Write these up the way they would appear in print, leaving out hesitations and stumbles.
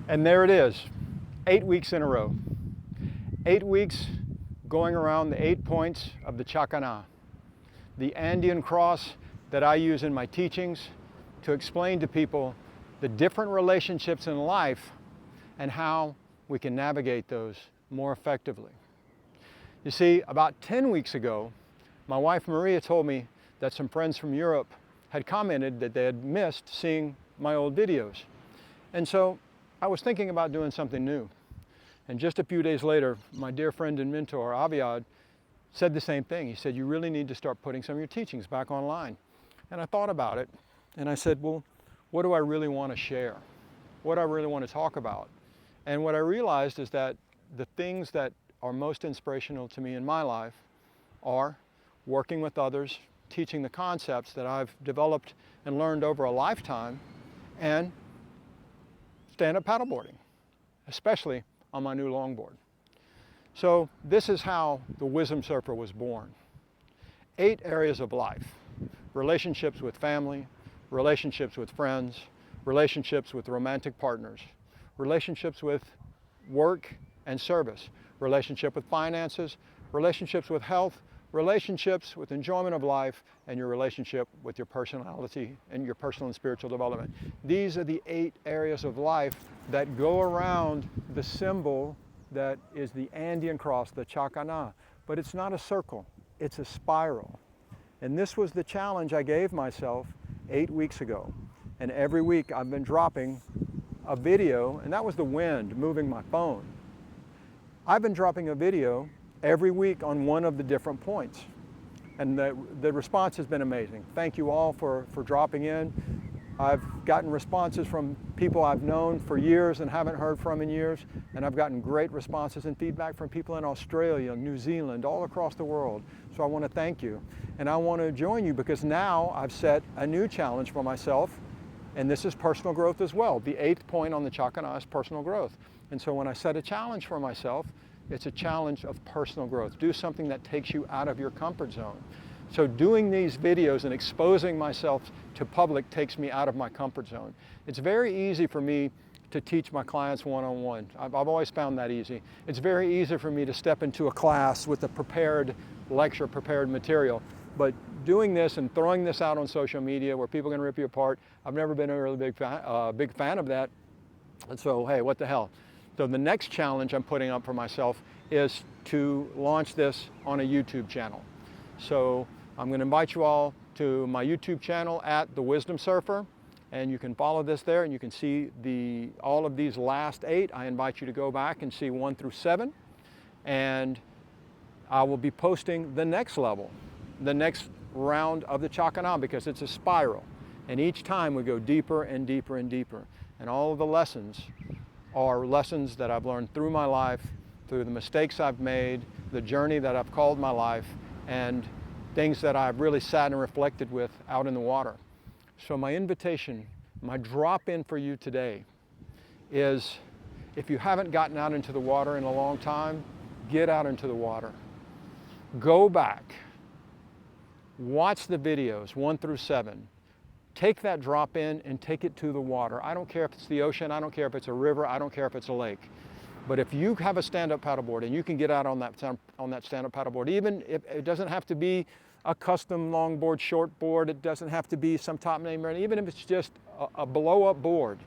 And there it is, 8 weeks in a row. 8 weeks going around the 8 points of the Chakana, the Andean cross that I use in my teachings to explain to people the different relationships in life and how we can navigate those more effectively. You see, about 10 weeks ago, my wife Maria told me that some friends from Europe had commented that they had missed seeing my old videos. And so I was thinking about doing something new. And just a few days later, my dear friend and mentor, Aviad, said the same thing. He said, you really need to start putting some of your teachings back online. And I thought about it, and I said, well, what do I really want to share? What do I really want to talk about? And what I realized is that the things that are most inspirational to me in my life are working with others, teaching the concepts that I've developed and learned over a lifetime, and stand-up paddleboarding, especially on my new longboard. So this is how the Wisdom Surfer was born. 8 areas of life: relationships with family, relationships with friends, relationships with romantic partners, relationships with work and service, relationship with finances, relationships with health, relationships with enjoyment of life, and your relationship with your personality and your personal and spiritual development. These are the 8 areas of life that go around the symbol that is the Andean cross, the Chakana. But it's not a circle, it's a spiral. And this was the challenge I gave myself 8 weeks ago. And every week I've been dropping a video, and that was the wind moving my phone. I've been dropping a video every week on one of the different points. And the response has been amazing. Thank you all for dropping in. I've gotten responses from people I've known for years and haven't heard from in years, and I've gotten great responses and feedback from people in Australia, New Zealand, all across the world. So I want to thank you. And I want to join you because now I've set a new challenge for myself, and this is personal growth as well. The 8th point on the Chakana is personal growth. And so when I set a challenge for myself, it's a challenge of personal growth. Do something that takes you out of your comfort zone. So doing these videos and exposing myself to public takes me out of my comfort zone. It's very easy for me to teach my clients one-on-one. I've always found that easy. It's very easy for me to step into a class with a prepared lecture, prepared material. But doing this and throwing this out on social media where people are going to rip you apart, I've never been a really big fan of that. And so, hey, what the hell? So the next challenge I'm putting up for myself is to launch this on a YouTube channel. So I'm going to invite you all to my YouTube channel at The Wisdom Surfer, and you can follow this there and you can see all of these last 8. I invite you to go back and see 1 through 7, and I will be posting the next level, the next round of the Chakana, because it's a spiral, and each time we go deeper and deeper and deeper, and all of the lessons are lessons that I've learned through my life, through the mistakes I've made, the journey that I've called my life, and things that I've really sat and reflected with out in the water. So my invitation, my drop-in for you today is, if you haven't gotten out into the water in a long time, get out into the water. Go back, watch the videos 1 through 7. Take that drop in and take it to the water. I don't care if it's the ocean, I don't care if it's a river, I don't care if it's a lake. But if you have a stand-up paddleboard and you can get out on that stand-up paddleboard, even if it doesn't have to be a custom longboard, shortboard, it doesn't have to be some top name brand, even if it's just a blow-up board,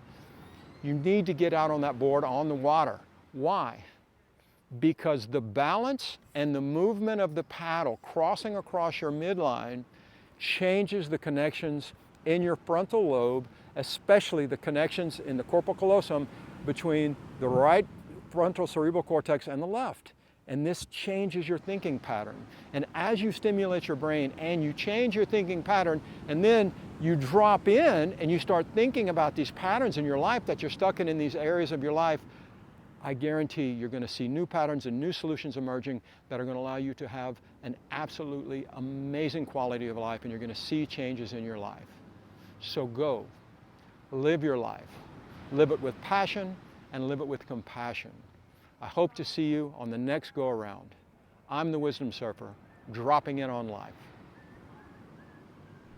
you need to get out on that board on the water. Why? Because the balance and the movement of the paddle crossing across your midline changes the connections in your frontal lobe, especially the connections in the corpus callosum between the right frontal cerebral cortex and the left. And this changes your thinking pattern. And as you stimulate your brain and you change your thinking pattern, and then you drop in and you start thinking about these patterns in your life that you're stuck in these areas of your life, I guarantee you're going to see new patterns and new solutions emerging that are going to allow you to have an absolutely amazing quality of life, and you're going to see changes in your life. So go, live your life, live it with passion and live it with compassion. I hope to see you on the next go around. I'm the Wisdom Surfer, dropping in on life.